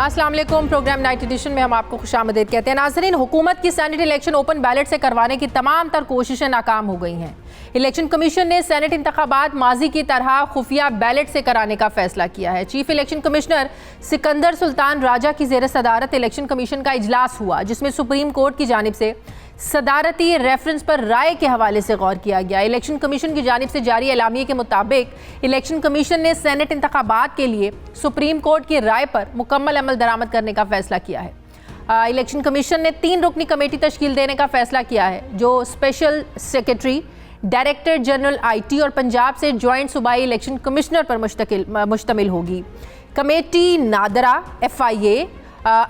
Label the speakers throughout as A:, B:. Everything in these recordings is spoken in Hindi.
A: अस्सलाम वालेकुम। प्रोग्राम नाइट एडिशन में हम आपको खुशामदीद कहते हैं। नाज़रीन, हुकूमत की सेनेट इलेक्शन ओपन बैलेट से करवाने की तमाम तर कोशिशें नाकाम हो गई हैं। इलेक्शन कमीशन ने सेनेट इंतखाबात माजी की तरह खुफिया बैलेट से कराने का फैसला किया है। Chief election commissioner Sikandar Sultan Raja की ज़ेर सदारत इलेक्शन कमीशन का इजलास हुआ, जिसमें सुप्रीम कोर्ट की जानिब से सदारती रेफरेंस पर राय के हवाले से गौर किया गया। इलेक्शन कमीशन की जानिब से जारी एलामिये के मुताबिक इलेक्शन कमीशन ने सेनेट इंतखाबात के लिए सुप्रीम कोर्ट की राय पर मुकम्मल अमल दरामद करने का फैसला किया है। इलेक्शन कमीशन ने 3 रुकनी कमेटी तश्कील देने का फैसला किया है, जो special secretary, director general IT और पंजाब से ज्वाइंट सूबाई इलेक्शन कमिश्नर पर मुश्तमिल होगी। कमेटी नादरा, FIA,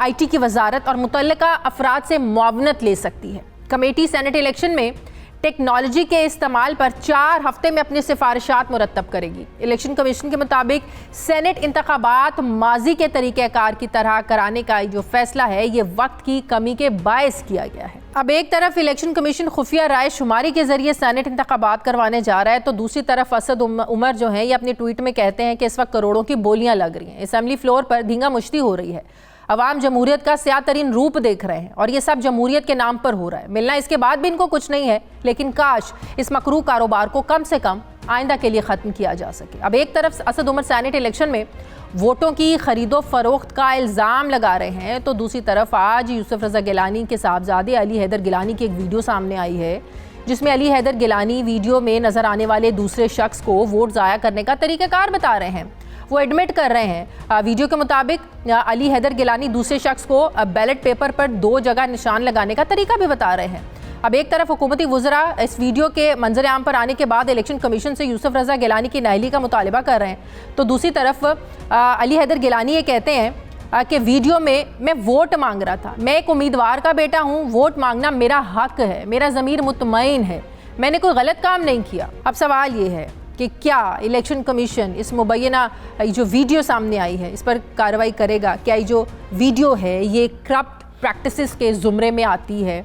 A: IT की वजारत और मुतल्लिका अफराद से मुआवनत ले सकती है। कमेटी सेनेट इलेक्शन में टेक्नोलॉजी के इस्तेमाल पर 4 हफ्ते में अपनी सिफारिशात मुरतब करेगी। इलेक्शन कमीशन के मुताबिक सेनेट इंतखाबात माजी के तरीक़ेकार की तरह कराने का जो फैसला है, ये वक्त की कमी के बायस किया गया है। अब एक तरफ इलेक्शन कमीशन खुफिया राय शुमारी के जरिए सेनेट इंतखाबात करवाने जा रहा है, तो दूसरी तरफ असद उमर जो है, ये अपने ट्वीट में कहते हैं कि इस वक्त करोड़ों की बोलियां लग रही हैं, असेंबली फ्लोर पर धींगा मुश्ती हो रही है, अवाम जमहूरियत का स्याह तरीन रूप देख रहे हैं और ये सब जमहूरियत के नाम पर हो रहा है। मिलना इसके बाद भी इनको कुछ नहीं है, लेकिन काश इस मकरू कारोबार को कम से कम आइंदा के लिए ख़त्म किया जा सके। अब एक तरफ असद उमर सेनेट इलेक्शन में वोटों की खरीदो फरोख्त का इल्ज़ाम लगा रहे हैं, तो दूसरी तरफ आज यूसुफ रज़ा गिलानी के साहबजादे अली हैदर गिलानी की एक वीडियो सामने आई है, जिसमें अली हैदर गिलानी वीडियो में नज़र आने वाले दूसरे शख्स को वोट ज़ाया करने का तरीक़ाकार बता रहे हैं। वो एडमिट कर रहे हैं। वीडियो के मुताबिक अली हैदर गिलानी दूसरे शख्स को बैलेट पेपर पर 2 जगह निशान लगाने का तरीका भी बता रहे हैं। अब एक तरफ हुकूमती वुज़रा इस वीडियो के मंजर आम पर आने के बाद इलेक्शन कमीशन से यूसुफ रज़ा गिलानी की नाअहली का मुतालबा कर रहे हैं, तो दूसरी तरफ अली हैदर गिलानी ये कहते हैं कि वीडियो में मैं वोट मांग रहा था, मैं एक उम्मीदवार का बेटा हूँ, वोट मांगना मेरा हक है, मेरा ज़मीर मुतमईन है, मैंने कोई गलत काम नहीं किया। अब सवाल ये है कि क्या इलेक्शन कमीशन इस मुबैना जो वीडियो सामने आई है, इस पर कार्रवाई करेगा? क्या ये जो वीडियो है ये करप्ट प्रैक्टिसेस के ज़ुमरे में आती है?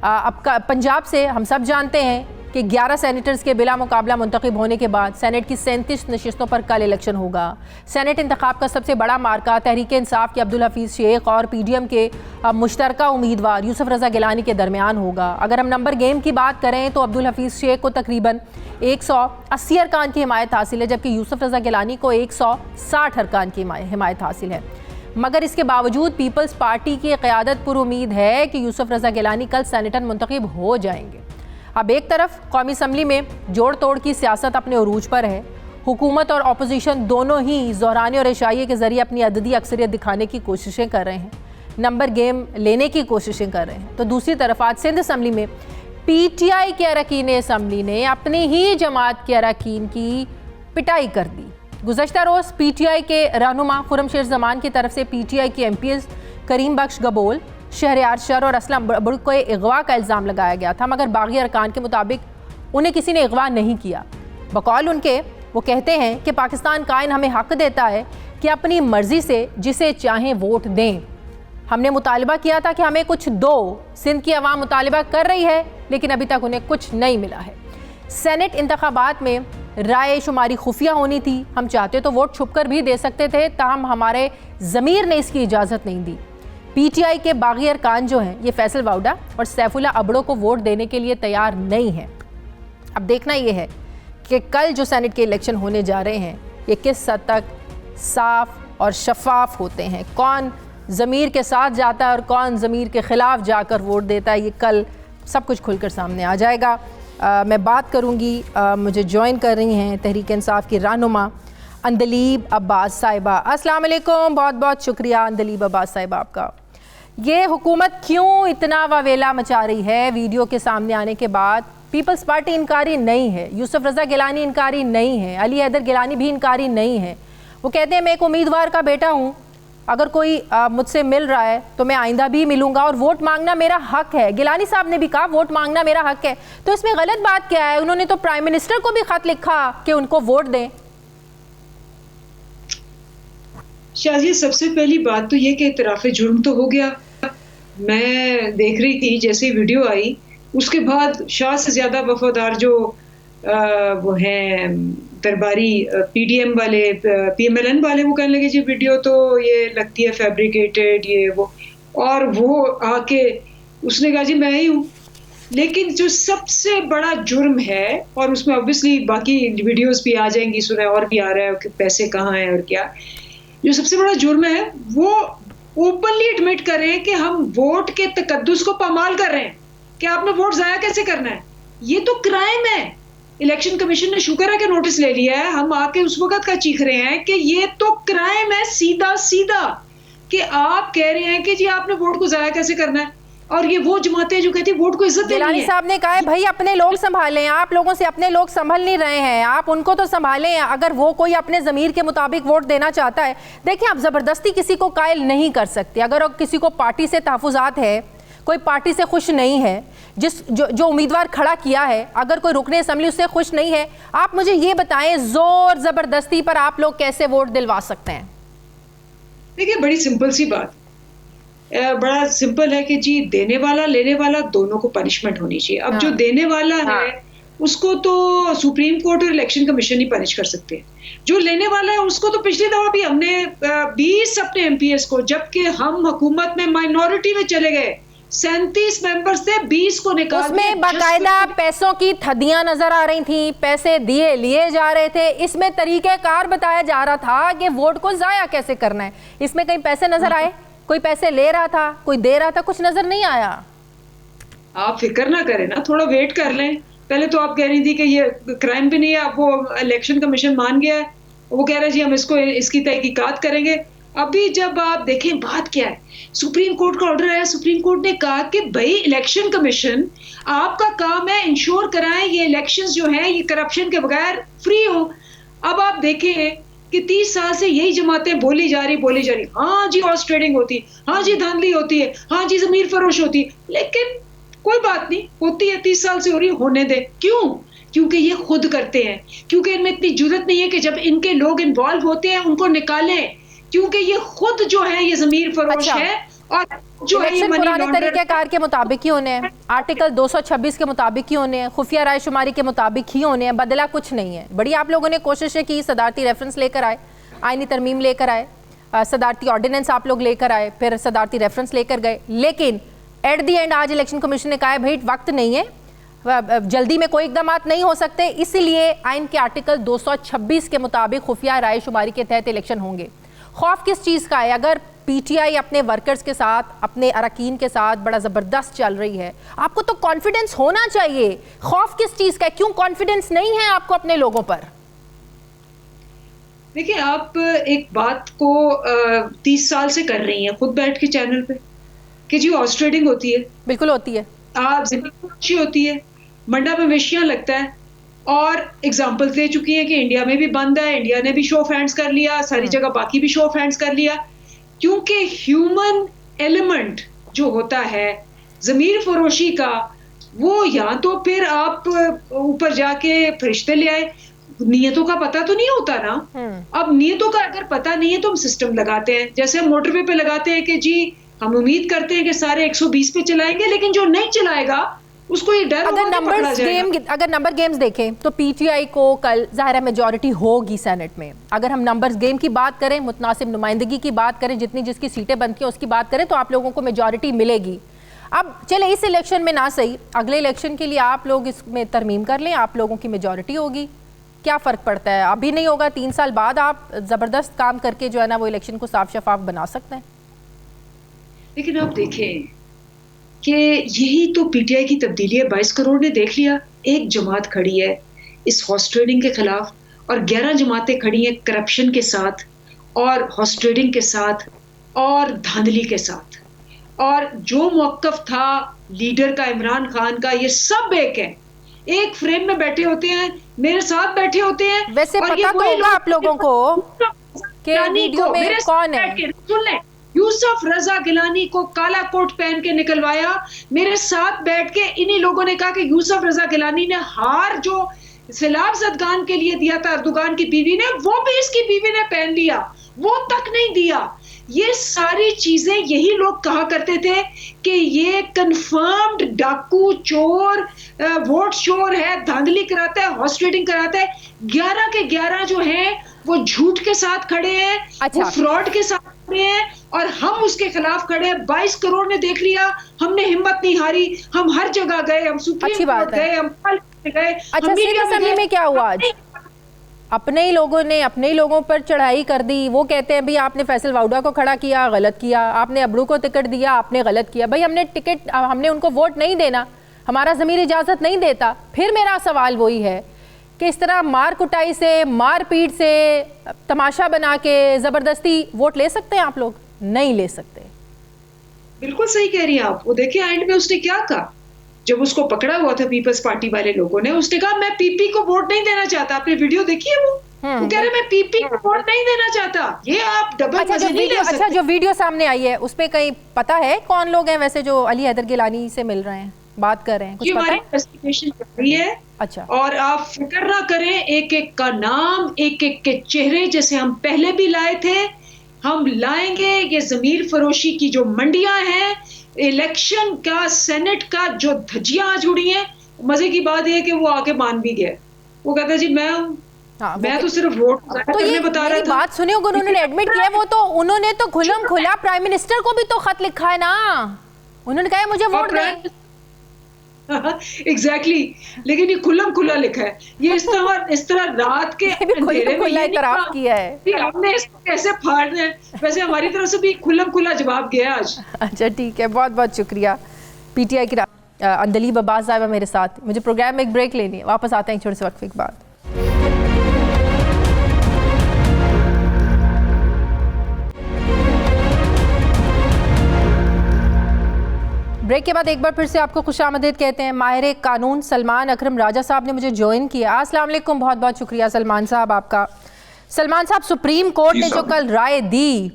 A: अब पंजाब से हम सब जानते हैं कि 11 सेनेटर्स के बिला मुकाबला मुंतखब होने के बाद सेनेट की 37 नशिस्तों पर कल इलेक्शन होगा। सेनेट इंतखाब का सबसे बड़ा मार्का तहरीक इंसाफ के अब्दुल हफीज़ शेख और PDM के मुश्तरका उम्मीदवार यूसुफ रज़ा गिलानी के दरमियान होगा। अगर हम नंबर गेम की बात करें तो अब्दुल हफीज़ शेख को तकरीबन 180 अरकान की हिमायत हासिल है, जबकि यूसुफ रज़ा गिलानी को 160 अरकान की हिमायत हासिल है। मगर इसके बावजूद पीपल्स पार्टी की क़यादत पर उम्मीद है कि यूसुफ रज़ा गिलानी कल सेनेटर मुंतखब हो जाएंगे। अब एक तरफ कौमी असम्बली में जोड़ तोड़ की सियासत अपने उरूज पर है, हुकूमत और अपोजिशन दोनों ही ज़ोहरानी और इशाइये के ज़रिए अपनी अददी अक्सरियत दिखाने की कोशिशें कर रहे हैं, नंबर गेम लेने की कोशिशें कर रहे हैं। तो दूसरी तरफ आज सिंध असम्बली में PTI के अरकान असम्बली ने अपनी ही जमात के अरकान की पिटाई कर दी। गुज़श्ता रोज़ PTI के रहनुमा खुर्रमशेर ज़मान की तरफ से PTI के MPs करीम बख्श गबोल, शहरयार शर और असलम बुर्ग को अगवा का इल्ज़ाम लगाया गया था, मगर बागी अरकान के मुताबिक उन्हें किसी ने अगवा नहीं किया। बकौल उनके वो कहते हैं कि पाकिस्तान कायन हमें हक़ देता है कि अपनी मर्ज़ी से जिसे चाहें वोट दें। हमने मुतालबा किया था कि हमें कुछ दो, सिंध की अवाम मुतालबा कर रही है, लेकिन अभी तक उन्हें कुछ नहीं मिला है। सेनेट इंतखाबात में राय शुमारी खुफिया होनी थी, हम चाहते तो वोट छुप कर भी दे सकते थे, ताहम हमारे ज़मीर ने इसकी इजाज़त नहीं दी। PTI के बागी अरकान जो हैं, ये फैसल वाउडा और सैफुल्ला अबड़ो को वोट देने के लिए तैयार नहीं हैं। अब देखना ये है कि कल जो सेनेट के इलेक्शन होने जा रहे हैं, ये किस हद तक साफ और शफाफ होते हैं, कौन ज़मीर के साथ जाता है और कौन ज़मीर के ख़िलाफ़ जाकर वोट देता है, ये कल सब कुछ खुलकर सामने आ जाएगा। मैं बात करूँगी, मुझे ज्वाइन कर रही हैं तहरीक इंसाफ की रहनुमा अंदलीब अब्बास साहिबा। अस्सलाम वालेकुम, बहुत बहुत शुक्रिया अंदलीब अब्बास साहिबा आपका। ये हुकूमत क्यों इतना वावेला मचा रही है वीडियो के सामने आने के बाद? पीपल्स पार्टी इनकारी नहीं है, यूसुफ रज़ा गिलानी इनकारी नहीं है, अली हैदर गिलानी भी इनकारी नहीं है। वो कहते हैं मैं एक उम्मीदवार का बेटा हूँ, अगर कोई मुझसे मिल रहा है तो मैं आइंदा भी मिलूंगा और वोट मांगना मेरा हक है। गिलानी साहब ने भी कहा वोट मांगना मेरा हक है, तो इसमें गलत बात क्या है? उन्होंने तो प्राइम मिनिस्टर को भी खत लिखा कि उनको वोट दें।
B: शाजिया, सबसे पहली बात तो ये कि इतराफ़े जुर्म तो हो गया। मैं देख रही थी जैसे वीडियो आई, उसके बाद शाह से ज़्यादा वफादार जो वो हैं दरबारी पीडीएम वाले, पीएमएलएन वाले, वो कहने लगे जी वीडियो तो ये लगती है फैब्रिकेटेड, ये वो, और वो आके उसने कहा जी मैं ही हूँ। लेकिन जो सबसे बड़ा जुर्म है, और उसमें ऑब्वियसली बाकी वीडियोस भी आ जाएंगी, सुना और भी आ रहा है कि पैसे कहाँ हैं और क्या, जो सबसे बड़ा जुर्म है वो ओपनली एडमिट करें कि हम वोट के तकद्दुस को पामाल कर रहे हैं, कि आपने वोट जाया कैसे करना है। ये तो क्राइम है। इलेक्शन कमीशन ने शुक्र है कि नोटिस ले लिया है, हम आके उस वक्त का चीख रहे हैं कि ये तो क्राइम है सीधा सीधा, कि आप कह रहे हैं कि जी आपने वोट को जाया कैसे करना है, और ये वो जमातें जो कहती है वोट को इज्जत देनी है।
A: गिलानी साहब ने कहा है भाई अपने लोग संभालें, आप लोगों से अपने लोग संभल नहीं रहे हैं, आप उनको तो संभालें। अगर वो कोई अपने ज़मीर के मुताबिक वोट देना चाहता है, देखिए आप ज़बरदस्ती किसी को कायल नहीं कर सकते। अगर किसी को पार्टी से तहफ़्फ़ुज़ात है, कोई पार्टी से खुश नहीं है, जो उम्मीदवार खड़ा किया है, अगर कोई रुकने असम्बली उससे खुश नहीं है, आप मुझे ये बताएं ज़ोर ज़बरदस्ती पर आप लोग कैसे वोट दिलवा सकते हैं?
B: देखिए बड़ी सिंपल सी बात, बड़ा सिंपल है कि जी देने वाला लेने वाला दोनों को पनिशमेंट होनी चाहिए। अब जो देने वाला है उसको तो सुप्रीम कोर्ट और इलेक्शन कमीशन ही पनिश कर सकते हैं। जो लेने वाला है उसको तो पिछली दफा भी हमने 20 अपने एमपीएस को, जबकि हम हुकूमत में माइनॉरिटी में चले गए, 37 मेंबर्स थे, 20 को निकाल दिया।
A: उसमें बाकायदा पैसों की थदियां नजर आ रही थी, पैसे दिए लिए जा रहे थे, इसमें तरीकेकार बताया जा रहा था कि वोट को जाया कैसे करना है। इसमें कहीं पैसे नजर आए? कोई पैसे ले रहा था, कोई दे रहा था, कुछ नजर नहीं आया।
B: आप फिक्र ना करें ना, थोड़ा वेट कर लें। पहले तो आप कह रही थी कि ये क्राइम भी नहीं है, अब वो इलेक्शन कमीशन मान गया है, वो कह रहा है जी हम इसकी तहकीकात करेंगे। अभी जब आप देखें बात क्या है, सुप्रीम कोर्ट का ऑर्डर आया, सुप्रीम कोर्ट ने कहा कि भाई इलेक्शन कमीशन आपका काम है इंश्योर कराएं ये इलेक्शंस जो हैं ये करप्शन के बगैर फ्री हो। अब आप देखें कि 30 साल से यही जमातें बोली जा रही, हाँ जी हॉर्स ट्रेडिंग होती, हाँ जी धांधली होती है, हाँ जी जमीर फरोश होती है, लेकिन कोई बात नहीं, होती है, 30 साल से हो रही, होने दे। क्यों? क्योंकि ये खुद करते हैं, क्योंकि इनमें इतनी जुर्रत नहीं है कि जब इनके लोग इन्वॉल्व होते हैं उनको निकालें, क्योंकि ये खुद जो है ये जमीर फरोश है, और जो है ये
A: पुराने तरीकेकार के मुताबिक ही होने हैं, आर्टिकल 226 के मुताबिक ही होने हैं, खुफिया राय शुमारी के मुताबिक ही होने हैं, बदला कुछ नहीं है। बड़ी आप लोगों ने कोशिशें की, सदारती रेफरेंस लेकर आए, आईनी तरमीम लेकर आए, सदारती ऑर्डिनेंस आप लोग लेकर आए, फिर सदारती रेफरेंस लेकर गए, लेकिन एट दी एंड आज इलेक्शन कमीशन ने कहा है भाई वक्त नहीं है, जल्दी में कोई इकदाम नहीं हो सकते, इसीलिए आइन के आर्टिकल 226 के मुताबिक खुफिया राय शुमारी के तहत इलेक्शन होंगे। खौफ किस चीज़ का है? अगर पीटीआई अपने वर्कर्स के साथ, अपने अरकान के साथ बड़ा ज़बरदस्त चल रही है, आपको तो कॉन्फिडेंस होना चाहिए। खौफ किस चीज़ का है? क्यों कॉन्फिडेंस नहीं है आपको अपने लोगों पर?
B: देखिए आप एक बात को 30 साल से कर रही हैं खुद बैठ के चैनल पे कि जी हॉर्स ट्रेडिंग होती है।
A: बिल्कुल होती है।
B: आप जमीन होती है, मंडा मवेशियां लगता है, और एग्जाम्पल्स दे चुकी हैं कि इंडिया में भी बंद है, इंडिया ने भी शो ऑफ हैंड्स कर लिया, सारी जगह बाकी भी शो ऑफ हैंड्स कर लिया, क्योंकि ह्यूमन एलिमेंट जो होता है जमीर फरोशी का, वो या तो फिर आप ऊपर जाके फरिश्ते ले आए, नियतों का पता तो नहीं होता ना। अब नियतों का अगर पता नहीं है तो हम सिस्टम लगाते हैं, जैसे हम मोटरवे पे लगाते हैं कि जी हम उम्मीद करते हैं कि सारे 120 पे चलाएंगे, लेकिन जो नहीं चलाएगा उसको ये डर
A: अगर नंबर गेम्स देखें तो पीटीआई को कल ज़ाहिर मेजॉरिटी होगी सेनेट में। अगर हम नंबर्स गेम की बात करें, मुतनासिब नुमाइंदगी की बात करें, जितनी जिसकी सीटें बनती हैं उसकी बात करें, तो आप लोगों को मेजॉरिटी मिलेगी। अब चले इस इलेक्शन में ना सही, अगले इलेक्शन के लिए आप लोग इसमें तरमीम कर लें, आप लोगों की मेजॉरिटी होगी, क्या फ़र्क पड़ता है? अभी नहीं होगा, 3 साल बाद आप ज़बरदस्त काम करके जो है ना वो इलेक्शन को साफ शफाफ बना सकते हैं।
B: लेकिन आप देखें कि यही तो पीटीआई की तब्दीली है। 22 करोड़ ने देख लिया, एक जमात खड़ी है इस हॉर्स ट्रेडिंग के खिलाफ, और 11 जमातें खड़ी हैं करप्शन के साथ और हॉर्स ट्रेडिंग के साथ और धांधली के साथ। और जो मौक़िफ़ था लीडर का, इमरान खान का, ये सब एक है, एक फ्रेम में बैठे होते हैं, मेरे साथ बैठे होते हैं।
A: वैसे पता तो होगा आप लोगों को कि वीडियो में कौन है।
B: सुन लें, यूसुफ रजा गिलानी को काला कोट पहन के निकलवाया, मेरे साथ बैठ के इन्हीं लोगों ने कहा कि यूसुफ रजा गिलानी ने हार जो सैलाब ज़दगान के लिए दिया था अर्दुगान की बीवी ने, वो भी इसकी बीवी ने पहन लिया, वो तक नहीं दिया। ये सारी चीजें यही लोग कहा करते थे कि ये कंफर्म्ड डाकू चोर, वोट चोर है, धांधली कराता है, हॉर्स ट्रेडिंग कराता है। 11 के 11 जो हैं वो झूठ के साथ खड़े हैं, वो फ्रॉड के साथ खड़े हैं और हम उसके खिलाफ खड़े हैं। 22 करोड़ ने देख लिया, हमने हिम्मत नहीं हारी, हम हर जगह गए, हम सुप्रीम कोर्ट गए, हम गए।
A: अच्छा, सीधी असम्बली में क्या हुआ आज? अपने ही लोगों पर चढ़ाई कर दी। वो कहते हैं भाई आपने फैसल वाउडा को खड़ा किया, गलत किया, आपने अबरू को टिकट दिया, आपने गलत किया। भाई हमने उनको वोट नहीं देना, हमारा ज़मीर इजाज़त नहीं देता। फिर मेरा सवाल वही है कि इस तरह मार कुटाई से, मार पीट से, तमाशा बना के ज़बरदस्ती वोट ले सकते हैं आप लोग? नहीं ले सकते।
B: बिल्कुल सही कह रही हैं आप। वो देखिए एंड में उसने क्या कहा, जब उसको पकड़ा हुआ था पीपल्स पार्टी वाले लोगों ने, उसने कहा मैं पीपी को वोट नहीं देना चाहता। आपने वीडियो देखी है? वो कह रहे मैं पीपी को वोट नहीं देना चाहता। ये आप डबल मजे नहीं ले सकते।
A: अच्छा, जो वीडियो सामने आई है उस पे कहीं पता है कौन लोग हैं वैसे जो अली हैदर गिलानी से मिल रहे हैं, बात कर रहे हैं? कुछ पता है?
B: इन्वेस्टिगेशन चल रही है।
A: अच्छा,
B: और आप फिक्र ना करें, एक एक का नाम, एक एक के चेहरे, जैसे हम पहले भी लाए थे, हम लाएंगे। ये जमीर फरोशी की जो मंडियां हैं, इलेक्शन का, सेनेट का जो धज्जियां आज उड़ी हैं। मजे की बात यह कि वो आके मान भी गया। वो कहता जी मैं तो सिर्फ वोट करने बता रहा था।
A: बात सुनिए, उन्होंने एडमिट किया, वो तो उन्होंने तो खुलम खुला प्राइम मिनिस्टर को भी तो खत लिखा है ना। उन्होंने कहा मुझे वोट दें।
B: एग्जैक्टली, लेकिन ये खुल्लम खुला लिखा है। ये इस तरह रात के अंधेरे में
A: इतराफ किया है।
B: हमने इसको कैसे फाड़ना है। वैसे हमारी तरफ से भी खुल्लम खुला जवाब गया आज।
A: अच्छा ठीक है, बहुत बहुत शुक्रिया। पीटीआई की अंदलीब अब्बास साहिबा मेरे साथ। मुझे प्रोग्राम में एक ब्रेक लेनी है, वापस आते हैं छोटे से वक्फे के बाद। ब्रेक के बाद एक बार फिर से आपको खुशामदीद कहते हैं। माहिर कानून सलमान अकरम राजा साहब ने मुझे ज्वाइन किया। अस्सलाम वालेकुम, बहुत बहुत शुक्रिया सलमान साहब आपका। सलमान साहब, सुप्रीम कोर्ट ने जो कल राय दी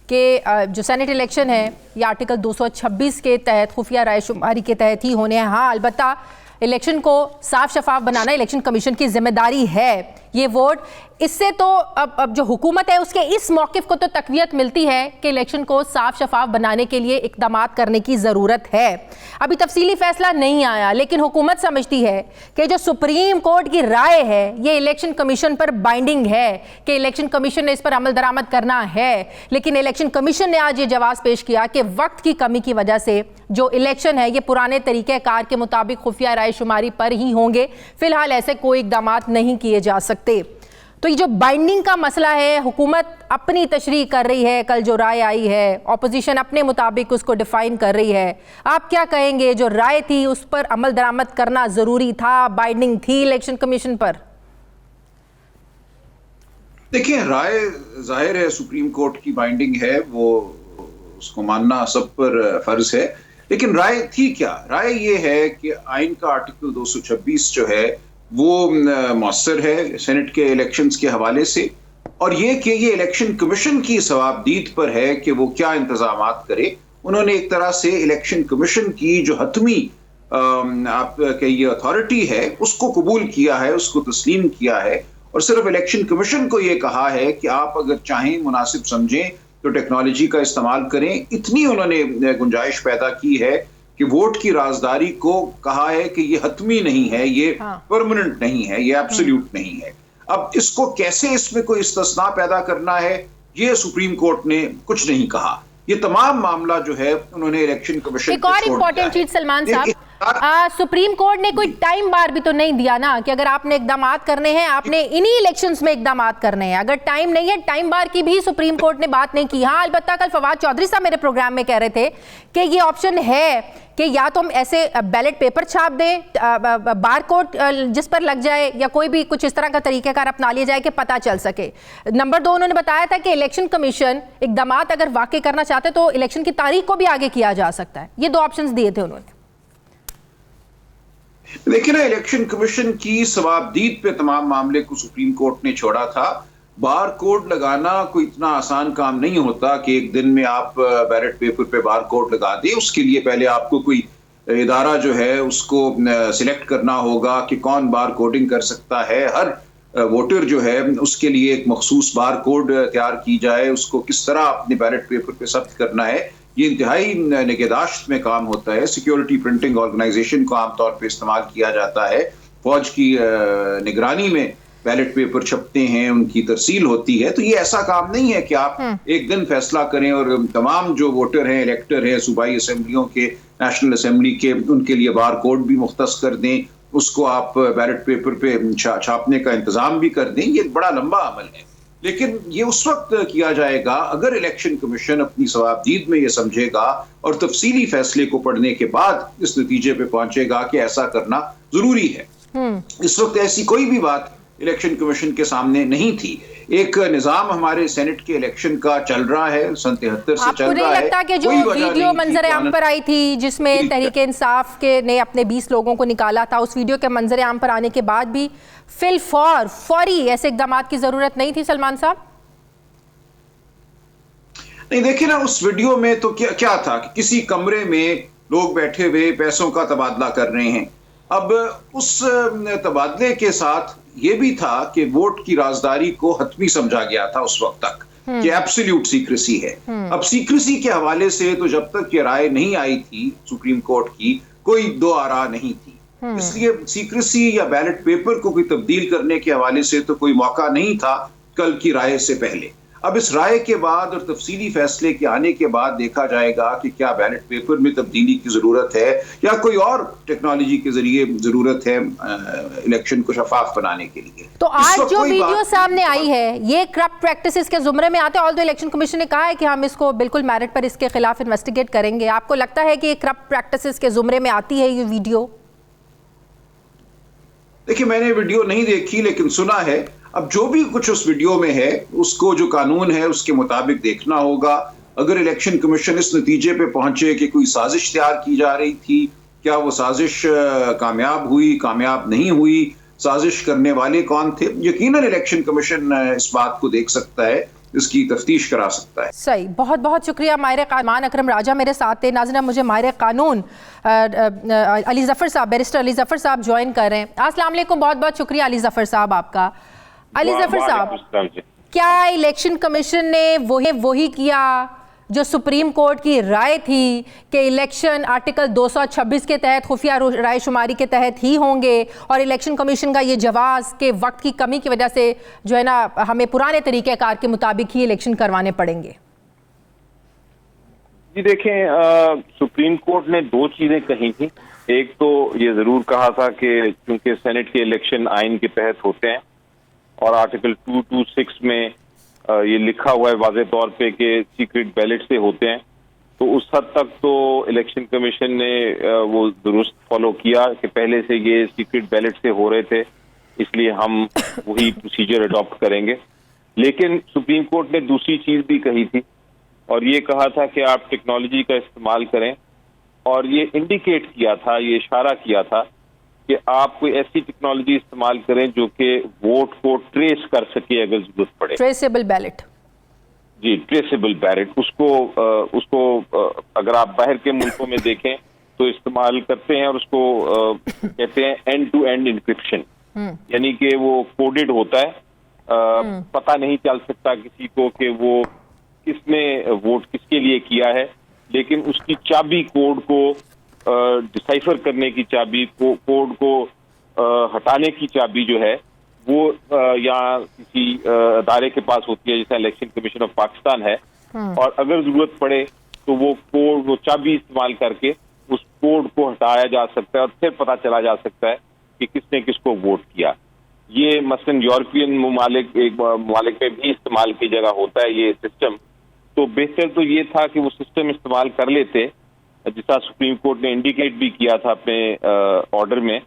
A: कि जो सेनेट इलेक्शन है ये आर्टिकल 226 के तहत खुफिया राय शुमारी के तहत ही होने हैं। हाँ, अलबत्ता इलेक्शन को साफ शफाफ बनाना इलेक्शन कमीशन की जिम्मेदारी है। ये वोट, इससे तो अब जो हुकूमत है उसके इस मौक़िफ़ को तो तक़वियत मिलती है कि इलेक्शन को साफ शफाफ बनाने के लिए इक़दामात करने की ज़रूरत है। अभी तफसीली फ़ैसला नहीं आया, लेकिन हुकूमत समझती है कि जो सुप्रीम कोर्ट की राय है ये इलेक्शन कमीशन पर बाइंडिंग है कि इलेक्शन कमीशन ने इस पर अमल दरामद करना है। लेकिन इलेक्शन कमीशन ने आज ये जवाब पेश किया कि वक्त की कमी की वजह से जो इलेक्शन है ये पुराने तरीक़ेकार के मुताबिक खुफिया राय शुमारी पर ही होंगे। फ़िलहाल ऐसे कोई इक़दामात नहीं किए जा सकते। तो ये जो बाइंडिंग का मसला है, हुकूमत अपनी तशरीह कर रही है, कल जो राय आई है ऑपोजिशन अपने मुताबिक उसको डिफाइन कर रही है। आप क्या कहेंगे, जो राय थी उस पर अमल दरामद करना ज़रूरी था, बाइंडिंग थी इलेक्शन कमीशन पर?
C: देखिए, राय जाहिर है सुप्रीम कोर्ट की बाइंडिंग है, वो उसको मानना सब पर फर्ज है। लेकिन राय थी क्या? राय ये है कि आइन का आर्टिकल 226 जो है वो मौसर है सेनेट के इलेक्शंस के हवाले से, और ये कि ये इलेक्शन कमीशन की सवाबदीद पर है कि वो क्या इंतजामात करे। उन्होंने एक तरह से इलेक्शन कमीशन की जो हतमी आप ये अथॉरिटी है उसको कबूल किया है, उसको तस्लीम किया है, और सिर्फ इलेक्शन कमीशन को ये कहा है कि आप अगर चाहें, मुनासिब समझें तो टेक्नोलॉजी का इस्तेमाल करें। इतनी उन्होंने गुंजाइश पैदा की है कि वोट की राजदारी को कहा है कि ये हतमी नहीं है, ये परमानेंट नहीं है, ये एब्सोल्यूट नहीं है। अब इसको कैसे इसमें कोई इस्तिस्ना पैदा करना है, ये सुप्रीम कोर्ट ने कुछ नहीं कहा। ये तमाम मामला जो है उन्होंने इलेक्शन कमीशन
A: एक और इम्पोर्टेंट चीज सलमान साहब, सुप्रीम कोर्ट ने कोई टाइम बार भी तो नहीं दिया ना कि अगर आपने इकदामात करने हैं आपने इन्हीं इलेक्शंस में इकदामात करने हैं। अगर टाइम नहीं है, टाइम बार की भी सुप्रीम कोर्ट ने बात नहीं की। हाँ, अलबत्ता कल फवाद चौधरी साहब मेरे प्रोग्राम में कह रहे थे कि ये ऑप्शन है कि या तो हम ऐसे बैलेट पेपर छाप दें, बार कोड जिस पर लग जाए, या कोई भी कुछ इस तरह का तरीक़ेकार अपना लिया जाए कि पता चल सके। नंबर 2, उन्होंने बताया था कि इलेक्शन कमीशन इकदामात अगर वाकई करना चाहते तो इलेक्शन की तारीख को भी आगे किया जा सकता है। ये 2 ऑप्शंस दिए थे उन्होंने।
C: देखिए ना, इलेक्शन कमीशन की सवाबदीद पे तमाम मामले को सुप्रीम कोर्ट ने छोड़ा था। बार कोड लगाना कोई इतना आसान काम नहीं होता कि एक दिन में आप बैलेट पेपर पे बार कोड लगा दें। उसके लिए पहले आपको कोई इदारा जो है उसको सिलेक्ट करना होगा कि कौन बार कोडिंग कर सकता है। हर वोटर जो है उसके लिए एक मखसूस बार कोड तैयार की जाए, उसको किस तरह अपने बैलेट पेपर पे ज़ब्त करना है, ये इंतहाई निगहदाश्त में काम होता है। सिक्योरिटी प्रिंटिंग ऑर्गेनाइजेशन को आमतौर पर इस्तेमाल किया जाता है। फौज की निगरानी में बैलेट पेपर छपते हैं, उनकी तरसील होती है। तो ये ऐसा काम नहीं है कि आप एक दिन फैसला करें और तमाम जो वोटर हैं, इलेक्टर हैं, सूबाई असम्बलियों के, नेशनल असम्बली के, उनके लिए बार कोड भी मुख्तस कर दें, उसको आप बैलेट पेपर पे छापने का इंतजाम भी कर दें। ये बड़ा लंबा अमल है, लेकिन ये उस वक्त किया जाएगा अगर इलेक्शन कमीशन अपनी सवाबदीद में ये समझेगा और तफसीली फैसले को पढ़ने के बाद इस नतीजे पे पहुंचेगा कि ऐसा करना जरूरी है। इस वक्त ऐसी कोई भी बात इलेक्शन कमीशन के सामने नहीं थी। एक निजाम हमारे सेनेट के इलेक्शन का चल रहा है, सन 73 से चल रहा है। आपको नहीं लगता
A: कि जो वीडियो मंजर आम पर आई थी जिसमें तहरीक इंसाफ के ने अपने 20 लोगों को निकाला था, उस वीडियो के मंजर आम पर आने के बाद भी फौरी ऐसे इकदाम की जरूरत नहीं थी सलमान साहब?
C: नहीं, देखिए ना, उस वीडियो में तो क्या था कि किसी कमरे में लोग बैठे हुए पैसों का तबादला कर रहे हैं। अब उस तबादले के साथ ये भी था कि वोट की राजदारी को हतमी समझा गया था उस वक्त तक कि एब्सोल्यूट सीक्रेसी है। अब सीक्रेसी के हवाले से तो जब तक ये राय नहीं आई थी सुप्रीम कोर्ट की, कोई दो आरा नहीं थी। इसलिए सीक्रेसी या बैलेट पेपर को कोई तब्दील करने के हवाले से तो कोई मौका नहीं था कल की राय से पहले। अब इस राय के बाद और तफसीली फैसले के आने के बाद देखा जाएगा कि क्या बैलेट पेपर में तब्दीली की जरूरत है या कोई और टेक्नोलॉजी के जरिए जरूरत है इलेक्शन को शफाफ बनाने के लिए।
A: तो आज जो वीडियो सामने आई है ये करप्ट प्रैक्टिसेस के जुमरे में आते हैं। ऑल्दो इलेक्शन कमीशन ने कहा है कि हम इसको बिल्कुल मेरिट पर इसके खिलाफ इन्वेस्टिगेट करेंगे। आपको लगता है कि ये करप्ट प्रैक्टिसेस के जुमरे में आती है ये वीडियो?
C: देखिए, मैंने वीडियो नहीं देखी लेकिन सुना है। अब जो भी कुछ उस वीडियो में है उसको जो कानून है उसके मुताबिक देखना होगा। अगर इलेक्शन कमीशन इस नतीजे पे पहुंचे कि कोई साजिश तैयार की जा रही थी, क्या वो साजिश कामयाब हुई, कामयाब नहीं हुई, साजिश करने वाले कौन थे, यकीनन इलेक्शन कमीशन इस बात को देख सकता है, इसकी तफ्तीश करा सकता है।
A: सही, बहुत बहुत शुक्रिया। माहिर कानून अकरम राजा मेरे साथ थे। नाज़रीन, मुझे माहिर कानून अली ज़फ़र साहब, बैरिस्टर अली ज़फ़र साहब ज्वाइन कर रहे हैं। अस्सलाम वालेकुम, बहुत बहुत शुक्रिया अली ज़फ़र साहब आपका। अली ज़फ़र साहब, क्या इलेक्शन कमीशन ने वही किया जो सुप्रीम कोर्ट की राय थी कि इलेक्शन आर्टिकल 226 के तहत खुफिया राय शुमारी के तहत ही होंगे, और इलेक्शन कमीशन का ये जवाब के वक्त की कमी की वजह से जो है ना हमें पुराने तरीक़ेकार के मुताबिक ही इलेक्शन करवाने पड़ेंगे?
D: जी देखें, सुप्रीम कोर्ट ने दो चीजें कही थी। एक तो ये जरूर कहा था कि चूंकि सेनेट के इलेक्शन आइन के तहत होते हैं और आर्टिकल 226 में ये लिखा हुआ है वाज़े तौर पे कि सीक्रेट बैलेट से होते हैं, तो उस हद तक तो इलेक्शन कमीशन ने वो दुरुस्त फॉलो किया कि पहले से ये सीक्रेट बैलेट से हो रहे थे, इसलिए हम वही प्रोसीजर अडॉप्ट करेंगे। लेकिन सुप्रीम कोर्ट ने दूसरी चीज भी कही थी और ये कहा था कि आप टेक्नोलॉजी का इस्तेमाल करें, और ये इंडिकेट किया था, ये इशारा किया था कि आप कोई ऐसी टेक्नोलॉजी इस्तेमाल करें जो कि वोट को ट्रेस कर सके अगर जरूरत पड़े।
A: Traceable ballot.
D: जी, ट्रेसेबल बैलेट। उसको अगर आप बाहर के मुल्कों में देखें तो इस्तेमाल करते हैं और उसको कहते हैं एंड टू एंड इंक्रिप्शन, यानी कि वो कोडेड होता है, पता नहीं चल सकता किसी को कि वो किसने वोट किसके लिए किया है, लेकिन उसकी चाबी कोड को डिसाइफर करने की चाबी, कोड को हटाने की चाबी जो है वो या किसी अदारे के पास होती है, जैसे इलेक्शन कमीशन ऑफ पाकिस्तान है, और अगर जरूरत पड़े तो वो चाबी इस्तेमाल करके उस कोड को हटाया जा सकता है और फिर पता चला जा सकता है कि किसने किसको वोट किया। ये मसलन यूरोपियन ममालिक में भी इस्तेमाल की जगह होता है ये सिस्टम। तो बेहतर तो ये था कि वो सिस्टम इस्तेमाल कर लेते, जिसका सुप्रीम कोर्ट ने इंडिकेट भी किया था अपने ऑर्डर में,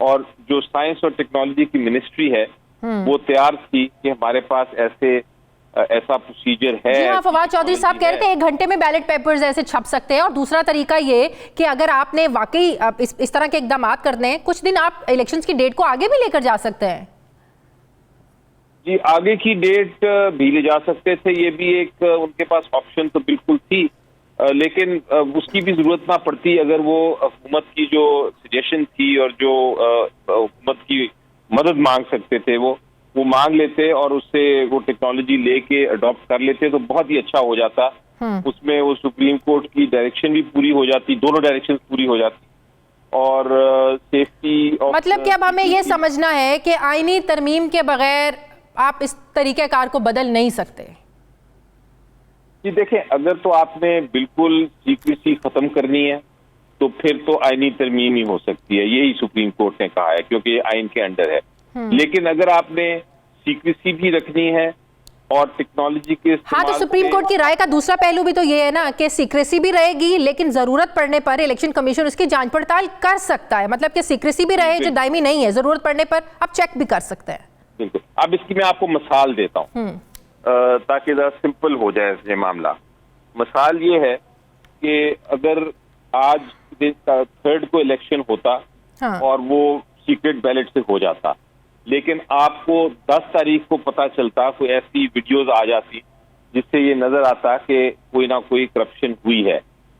D: और जो साइंस और टेक्नोलॉजी की मिनिस्ट्री है वो तैयार थी कि हमारे पास ऐसा प्रोसीजर है।
A: जी हाँ, फवाद चौधरी साहब कह रहे थे 1 घंटे में बैलेट पेपर्स ऐसे छप सकते हैं, और दूसरा तरीका ये कि अगर आपने वाकई इस तरह के इकदाम करने हैं, कुछ दिन आप इलेक्शंस की डेट को आगे भी लेकर जा सकते हैं।
D: जी, आगे की डेट भी ले जा सकते थे, ये भी एक उनके पास ऑप्शन तो बिल्कुल थी, लेकिन उसकी भी जरूरत ना पड़ती अगर वो हुकूमत की जो सजेशन थी और जो हुकूमत की मदद मांग सकते थे वो, वो मांग लेते और उससे वो टेक्नोलॉजी लेके अडॉप्ट कर लेते तो बहुत ही अच्छा हो जाता। उसमें वो सुप्रीम कोर्ट की डायरेक्शन भी पूरी हो जाती, दोनों डायरेक्शन पूरी हो जाती और सेफ्टी।
A: मतलब कि अब हमें ये समझना है कि आईनी तरमीम के बगैर आप इस तरीक़ेकार को बदल नहीं सकते।
D: जी देखें, अगर तो आपने बिल्कुल सीक्रेसी खत्म करनी है तो फिर तो आईनी तरमीम ही हो सकती है, यही सुप्रीम कोर्ट ने कहा है क्योंकि ये आइन के अंडर है। लेकिन अगर आपने सीक्रेसी भी रखनी है और टेक्नोलॉजी के
A: हाँ, तो सुप्रीम कोर्ट की राय का दूसरा पहलू भी तो ये है ना कि सीक्रेसी भी रहेगी लेकिन जरूरत पड़ने पर इलेक्शन कमीशन उसकी जांच पड़ताल कर सकता है। मतलब कि सीक्रेसी भी रहे जो दायमी नहीं है, जरूरत पड़ने पर आप चेक भी कर सकते हैं।
D: बिल्कुल। अब इसकी मैं आपको मिसाल देता हूँ ताकि ज़रा सिंपल हो जाए ये मामला। मिसाल ये है कि अगर आज 3rd को इलेक्शन होता और वो सीक्रेट बैलेट से हो जाता, लेकिन आपको 10 तारीख को पता चलता, कोई ऐसी वीडियोस आ जाती जिससे ये नजर आता कि कोई ना कोई करप्शन हुई है,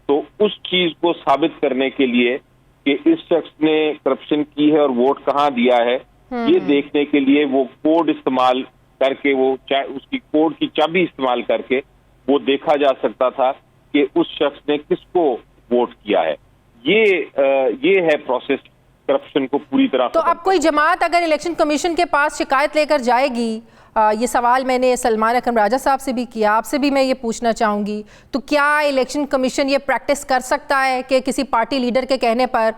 D: तो उस चीज को साबित करने के लिए कि इस शख्स ने करप्शन की है और वोट कहाँ दिया है, ये देखने के लिए वो कोड इस्तेमाल करके, वो उसकी कोड की चाबी इस्तेमाल करके वो देखा जा सकता था कि उस शख्स ने किसको वोट किया है। ये है प्रोसेस करप्शन को पूरी तरह।
A: तो अब कोई जमात अगर इलेक्शन कमीशन के पास शिकायत लेकर जाएगी, ये सवाल मैंने सलमान अकरम राजा साहब से भी किया, आपसे भी मैं ये पूछना चाहूँगी, तो क्या इलेक्शन कमीशन ये प्रैक्टिस कर सकता है कि किसी पार्टी लीडर के कहने पर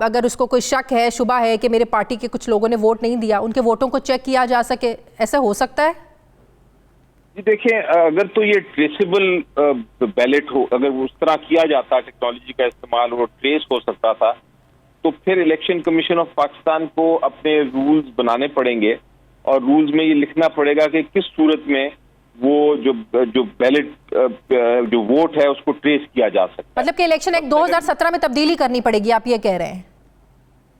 A: अगर उसको कोई शक है, शुबा है कि मेरे पार्टी के कुछ लोगों ने वोट नहीं दिया, उनके वोटों को चेक किया जा सके? ऐसा हो सकता है?
D: जी देखिए, अगर तो ये ट्रेसेबल बैलेट हो, अगर उस तरह किया जाता, टेक्नोलॉजी का इस्तेमाल वो ट्रेस हो सकता था, तो फिर इलेक्शन कमीशन ऑफ पाकिस्तान को अपने रूल्स बनाने पड़ेंगे और रूल्स में ये लिखना पड़ेगा कि किस सूरत में वो जो बैलेट जो वोट है उसको ट्रेस किया जा सकता है।
A: मतलब कि इलेक्शन एक्ट 2017 में तब्दीली करनी पड़ेगी, आप ये कह रहे हैं?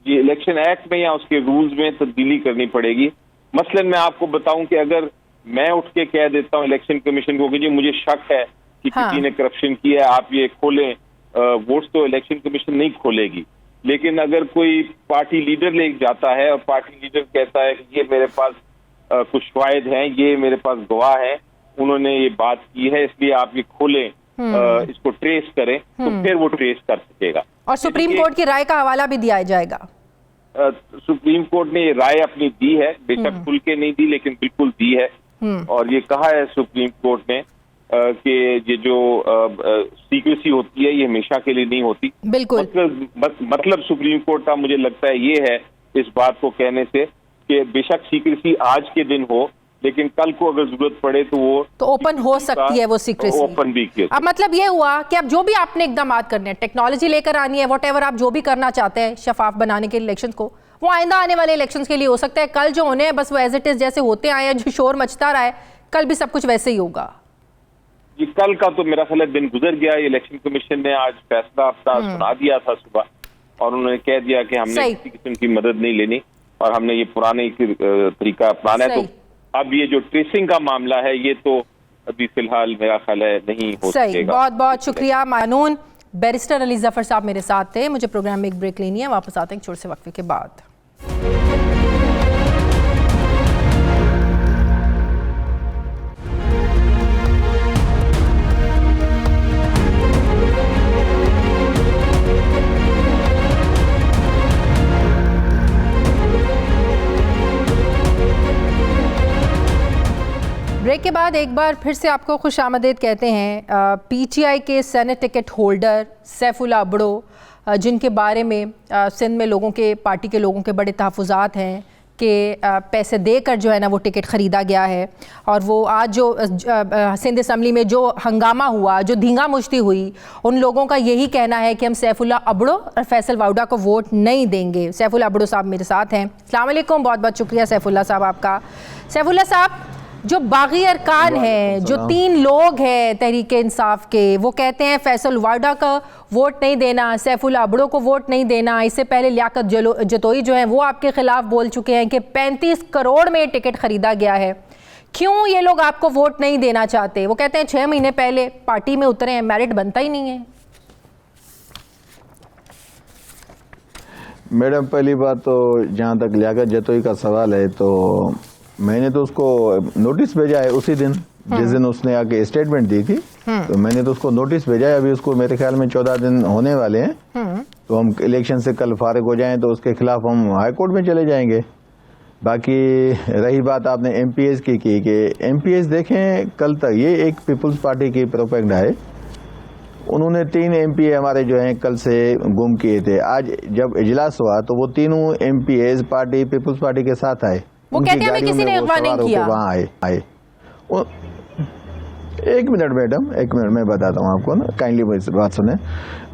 D: जी, इलेक्शन एक्ट में या उसके रूल्स में तब्दीली करनी पड़ेगी। मसलन मैं आपको बताऊं कि अगर मैं उठ के कह देता हूं इलेक्शन कमीशन को कि जी मुझे शक है कि किसी ने करप्शन किया है, आप ये खोलें, वोट्स तो इलेक्शन कमीशन नहीं खोलेगी। लेकिन अगर कोई पार्टी लीडर ले जाता है और पार्टी लीडर कहता है कि ये मेरे पास कुछ शवाहिद हैं, ये मेरे पास गवाह हैं, उन्होंने ये बात की है, इसलिए आप ये खोलें, इसको ट्रेस करें, तो फिर वो ट्रेस कर सकेगा।
A: और सुप्रीम कोर्ट की राय का हवाला भी दिया जाएगा।
D: सुप्रीम कोर्ट ने ये राय अपनी दी है, बेशक खुल के नहीं दी लेकिन बिल्कुल दी है। और ये कहा है सुप्रीम कोर्ट ने कि ये जो सीक्रेसी होती है ये हमेशा के लिए नहीं होती।
A: बिल्कुल।
D: मतलब सुप्रीम कोर्ट का मुझे लगता है ये है इस बात को कहने से कि बेशक सीक्रेसी आज के दिन हो, लेकिन कल को अगर जरूरत पड़े तो वो
A: तो ओपन हो सकती है, वो सीक्रेसी
D: ओपन भी किया।
A: अब मतलब ये हुआ कि अब जो भी आपने इकदाम करने हैं, टेक्नोलॉजी लेकर आनी है, व्हाटएवर आप जो भी करना चाहते हैं शफाफ बनाने के इलेक्शन को, वो आइंदा आने वाले इलेक्शंस के लिए हो सकता है। कल जो होने हैं बस वो एज इट इज जैसे होते आए हैं, जो शोर मचता रहा है, कल भी सब कुछ वैसे ही होगा।
D: जी, कल का तो मेरा ख्याल है दिन गुजर गया। इलेक्शन कमीशन ने आज फैसला अपना सुना दिया था सुबह, और उन्होंने कह दिया कि हमने किसी किस्म की मदद नहीं लेनी और हमने ये पुराने तरीका अपनाना है। तो अब ये जो ट्रेसिंग का मामला है ये तो अभी फिलहाल मेरा ख्याल है नहीं हो सकेगा।
A: बहुत बहुत शुक्रिया मानून। बैरिस्टर अली जफर साहब मेरे साथ थे। मुझे प्रोग्राम में एक ब्रेक लेनी है, वापस आते हैं छोटे से वक्फे के बाद। ब्रेक के बाद एक बार फिर से आपको खुशामदीद कहते हैं। पीटीआई के senate ticket holder Saifullah Abro, जिनके बारे में सिंध में लोगों के, पार्टी के लोगों के बड़े तहफ़्फ़ुज़ात हैं कि पैसे देकर जो है ना वो टिकट ख़रीदा गया है, और वो आज जो सिंध असम्बली में जो हंगामा हुआ, जो धींगा मुश्ती हुई, उन लोगों का यही कहना है कि हम सैफुल्ला अबड़ो और फैसल वाउडा को वोट नहीं देंगे। सैफुल्ला अबड़ो साहब मेरे साथ हैं। अस्सलाम वालेकुम, बहुत बहुत शुक्रिया सैफुल्ला साहब आपका। सैफुल्ला साहब, जो बागी अरकान हैं, जो 3 लोग हैं तहरीक इंसाफ के, वो कहते हैं फैसल वाडा का वोट नहीं देना, सैफुल्ला अबड़ो को वोट नहीं देना। इससे पहले लियाकत जतोई जो हैं वो आपके खिलाफ बोल चुके हैं कि 35 करोड़ में टिकट खरीदा गया है। क्यों ये लोग आपको वोट नहीं देना चाहते? वो कहते हैं 6 महीने पहले पार्टी में उतरे हैं, मेरिट बनता ही नहीं है।
E: मैडम, पहली बात तो जहाँ तक लियाकत जतोई का सवाल है, तो मैंने तो उसको नोटिस भेजा है उसी दिन जिस दिन उसने आके स्टेटमेंट दी थी, तो मैंने तो उसको नोटिस भेजा है। अभी उसको मेरे ख्याल में 14 दिन होने वाले हैं, तो हम इलेक्शन से कल फारिग हो जाएं तो उसके खिलाफ हम हाई कोर्ट में चले जाएंगे। बाकी रही बात आपने एमपीएस की कि एमपीएस देखें, कल तक ये एक पीपुल्स पार्टी की प्रोपेगेंडा है। उन्होंने 3 एमपीए हमारे जो हैं कल से गुम किए थे। आज जब इजलास हुआ तो वो तीनों एमपीएस पार्टी पीपुल्स पार्टी के साथ आए।
A: वो कहते हैं हमें किसी ने अगवा नहीं किया।
E: वहाँ आए। एक मिनट मैडम, एक मिनट मैं बताता हूँ आपको ना, काइंडली बात सुने।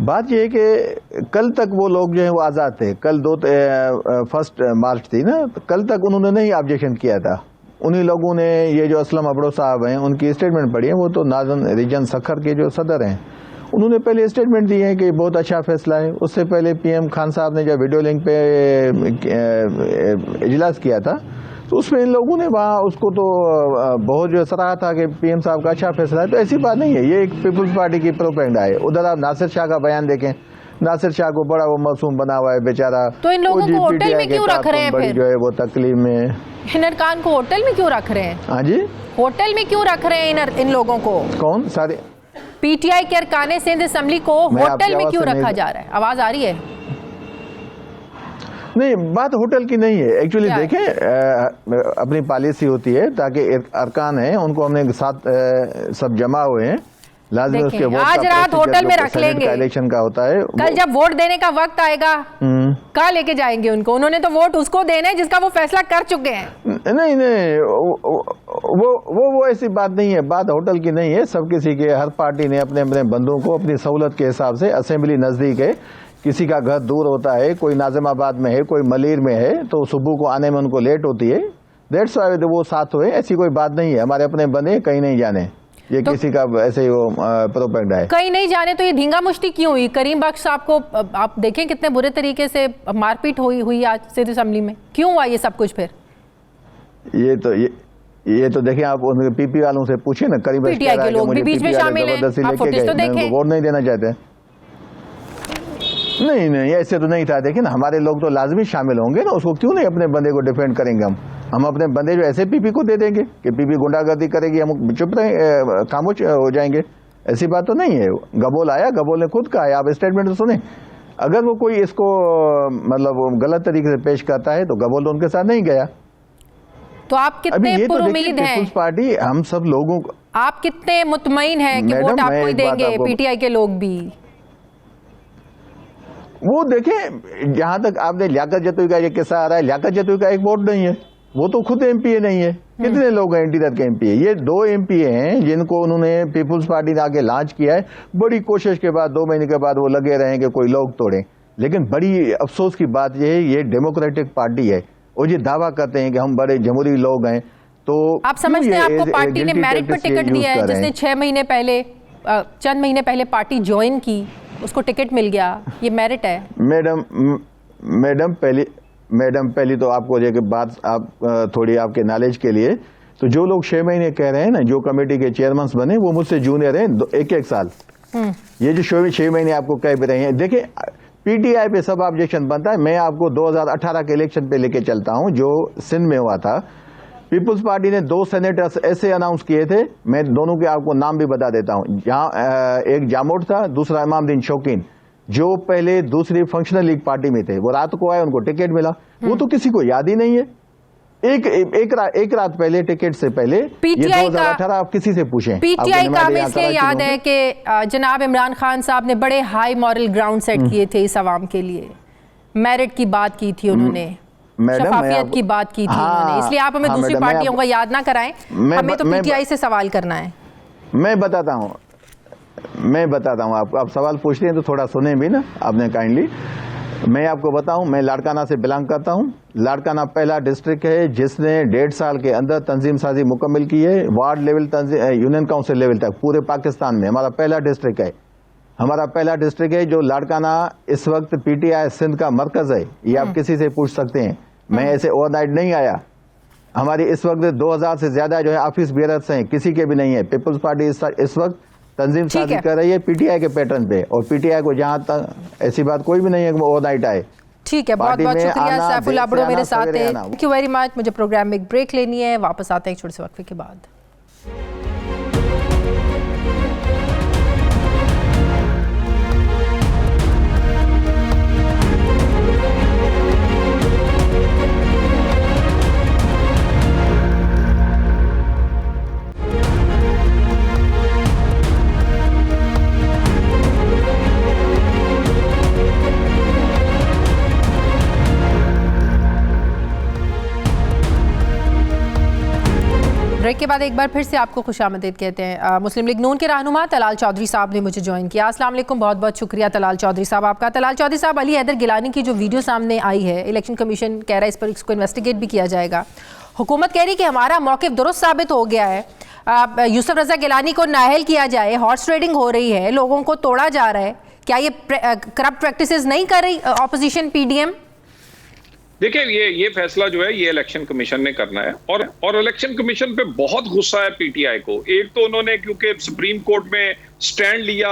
E: बात ये है कि कल तक वो लोग जो है वो आज़ाद थे। कल 1 मार्च थी ना, तो कल तक उन्होंने नहीं ऑब्जेक्शन किया था। उन्हीं लोगों ने, ये जो असलम अबड़ो साहब हैं उनकी स्टेटमेंट पढ़ी है, वो तो नाज़न रीजन सखर के जो सदर हैं, उन्होंने पहले स्टेटमेंट दी है कि बहुत अच्छा फैसला है। उससे पहले पीएम खान साहब ने जब वीडियो लिंक पे इजलास किया था तो उसमें इन लोगों ने वहाँ उसको तो बहुत जो सराहा था कि पीएम साहब का अच्छा फैसला है। तो ऐसी बात नहीं है, ये एक पीपुल्स पार्टी की प्रोपेगेंडा है। उधर आप नासिर शाह का बयान देखें, नासिर शाह को बड़ा वो मासूम बना हुआ है बेचारा।
A: तो इन लोगों को होटल में क्यों रख रहे हैं फिर?
E: जो है वो तकलीफ में।
A: हिनर खान को होटल में क्यों रख रहे हैं?
E: हाँ जी,
A: होटल में क्यों रख रहे हैं इन लोगों को?
E: कौन सारे?
A: पीटीआई के अरकाने सिंध असेंबली को होटल में क्यों रखा जा रहा है? आवाज आ रही है?
E: नहीं, बात होटल की नहीं है। एक्चुअली देखें, अपनी पॉलिसी होती है ताकि अरकान हैं उनको हमने साथ सब जमा हुए हैं, लाजमी उसके वोट
A: आज रात होटल में रख लेंगे।
E: इलेक्शन का होता है,
A: कल जब वोट देने का वक्त आएगा कहाँ लेके जाएंगे उनको? उन्होंने तो वोट उसको देने जिसका वो फैसला कर चुके हैं।
E: नहीं नहीं, वो ऐसी बात नहीं है। बात होटल की नहीं है। सब किसी के, हर पार्टी ने अपने अपने बंदों को अपनी सहूलत के हिसाब से, असेंबली नजदीक है, किसी का घर दूर होता है, कोई नाजिमाबाद में है, कोई मलीर में है, तो सुबह को आने में उनको लेट होती है, दैट्स व्हाई वो साथ हुए। ऐसी कोई बात नहीं है। हमारे अपने बने, कहीं नहीं जाने। ये तो किसी का ऐसे ही वो प्रोपेगेंडा है।
A: कहीं नहीं जाने तो ये धींगा मुश्ती क्यों हुई? करीम बख्श साहब को आप देखें कितने बुरे तरीके से मारपीट हुई आज सिंध असेंबली में। क्यों हुआ ये सब कुछ फिर?
E: ये तो देखें, आप उनके पीपी वालों से पूछे ना। करीम बख्श
A: के लोग भी बीच में शामिल हैं, आप फुटेज तो देखें।
E: वोट नहीं देना चाहते? नहीं, ऐसे तो नहीं था। देखिए ना, हमारे लोग तो लाजमी शामिल होंगे ना, उसको क्यों नहीं अपने बंदे को डिफेंड करेंगे हम अपने बंदे जो ऐसे पीपी को दे देंगे कि पीपी गुंडागर्दी करेगी, हम चुप रहे, खामोश हो जाएंगे। ऐसी बात तो नहीं है। गबोल आया, गबोल ने खुद कहा है, आप स्टेटमेंट तो सुने। अगर वो कोई इसको मतलब गलत तरीके से पेश करता है तो गबोल तो उनके साथ नहीं गया।
A: तो आप कितने पुरुमीद हैं?
E: पीपुल्स पार्टी हम सब लोगों को,
A: आप कितने मुतमईन हैं कि वोट आपको ही देंगे? पीटीआई के लोग भी
E: वो देखें, जहां तक आपने लियाकत जतोई का ये किस्सा आ रहा है, लियाकत जतोई का एक वोट नहीं है, वो तो खुद एमपीए नहीं है। कितने लोग हैं इंटीरियर के एमपीए? ये 2 एमपीए हैं जिनको उन्होंने पीपुल्स पार्टी ने आगे लॉन्च किया है। बड़ी कोशिश के बाद 2 महीने के बाद वो लगे रहे कि कोई लोग तोड़े। लेकिन बड़ी अफसोस की बात यह है, ये डेमोक्रेटिक पार्टी है और ये दावा करते हैं कि हम बड़े जमहूरी लोग हैं। तो
A: आप समझते हैं आपको पार्टी ने मेरिट पर टिकट दिया है? जिसने 6 महीने पहले, चंद महीने पहले पार्टी ज्वाइन की, उसको टिकट मिल गया, ये मेरिट है?
E: मैडम पहली तो आपको ये बात, आप थोड़ी आपके नॉलेज के लिए, तो जो लोग 6 महीने कह रहे हैं ना, जो कमेटी के चेयरमैन बने वो मुझसे जूनियर हैं 1-1 साल। ये जो 6 महीने आपको कह भी रहे हैं, देखिए पीटीआई पे सब ऑब्जेक्शन बनता है। मैं आपको 2018 के इलेक्शन पे लेके चलता हूं जो सिंध में हुआ था। पीपुल्स पार्टी ने 2 सेनेटर्स ऐसे अनाउंस किए थे, मैं दोनों के आपको नाम भी बता देता हूं। जहां एक जामोट था, दूसरा इमामुद्दीन शौकीन, जो पहले दूसरी फंक्शनल लीग पार्टी में थे। वो रात को आए, उनको टिकट मिला। वो तो किसी को याद ही नहीं है। एक रात पहले, टिकट से पहले, ये 2018 आप किसी से पूछें।
A: पीटीआई का हमें इसलिए याद है कि जनाब इमरान खान साहब ने बड़े हाई मॉरल ग्राउंड सेट किए थे इस आवाम के लिए। मेरिट की बात की थी उन्होंने, शफाफियत की बात की थी उन्होंने। इसलिए आप हमें दूसरी पार्टियों का याद ना कराएं, हमें तो पीटीआई से सवाल करना है।
E: मैं बताता हूं आप सवाल पूछते हैं तो थोड़ा सुने भी ना आपने काइंडली। मैं आपको बताऊं, मैं लाड़काना से बिलोंग करता हूं। लाड़काना पहला डिस्ट्रिक्ट है जिसने 1.5 साल के अंदर तंजीम साजी मुकम्मल की है। Ward level, union council level तक पूरे पाकिस्तान में हमारा पहला डिस्ट्रिक्ट है। जो लाड़काना इस वक्त पीटीआई सिंध का मरकज है। ये आप किसी से पूछ सकते हैं। मैं ऐसे ओवरनाइट नहीं आया। हमारी इस वक्त 2000 से ज्यादा जो है ऑफिस बेयरर्स हैं, किसी के भी नहीं है। पीपुल्स पार्टी इस वक्त तंजीम साजी कर रही है पीटीआई के पैटर्न पे, और पीटीआई को जहां तक ऐसी बात कोई भी नहीं है कि वो ओवरनाइट आए।
A: ठीक है, बहुत बहुत शुक्रिया सैफुल आबड़ो मेरे साथ थे। Thank you very much. मुझे प्रोग्राम में एक ब्रेक लेनी है, वापस आते हैं एक छोटे से वक्फे के बाद। ब्रेक के बाद एक बार फिर से आपको खुशामदीद कहते हैं। मुस्लिम लीग नून के रहनुमा तलाल चौधरी साहब ने मुझे ज्वाइन किया। अस्सलाम वालेकुम, बहुत बहुत शुक्रिया तलाल चौधरी साहब आपका। तलाल चौधरी साहब, अली हैदर गिलानी की जो वीडियो सामने आई है, इलेक्शन कमीशन कह रहा है इस पर इसको इन्वेस्टिगेट भी किया जाएगा। हुकूमत कह रही है कि हमारा मौक़िफ़ दुरुस्त साबित हो गया है, यूसुफ रज़ा गिलानी को नाअहल किया जाए, हॉर्स ट्रेडिंग हो रही है, लोगों को तोड़ा जा रहा है। क्या ये करप्ट प्रैक्टिसेस नहीं कर रही ऑपोजिशन पीडीएम?
F: देखिए, ये फैसला जो है ये इलेक्शन कमीशन ने करना है और इलेक्शन कमीशन पे बहुत गुस्सा है पीटीआई को। एक तो उन्होंने क्योंकि सुप्रीम कोर्ट में स्टैंड लिया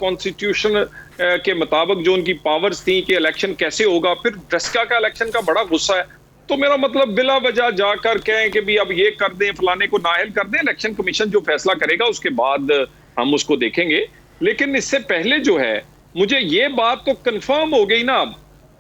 F: कॉन्स्टिट्यूशन के मुताबिक जो उनकी पावर्स थी कि इलेक्शन कैसे होगा, फिर दस्का का इलेक्शन का बड़ा गुस्सा है। तो मेरा मतलब बिला वजह जाकर कहें कि भी अब ये कर दें, फलाने को नाअहल कर दें, इलेक्शन कमीशन जो फैसला करेगा उसके बाद हम उसको देखेंगे। लेकिन इससे पहले जो है मुझे ये बात तो कंफर्म हो गई ना,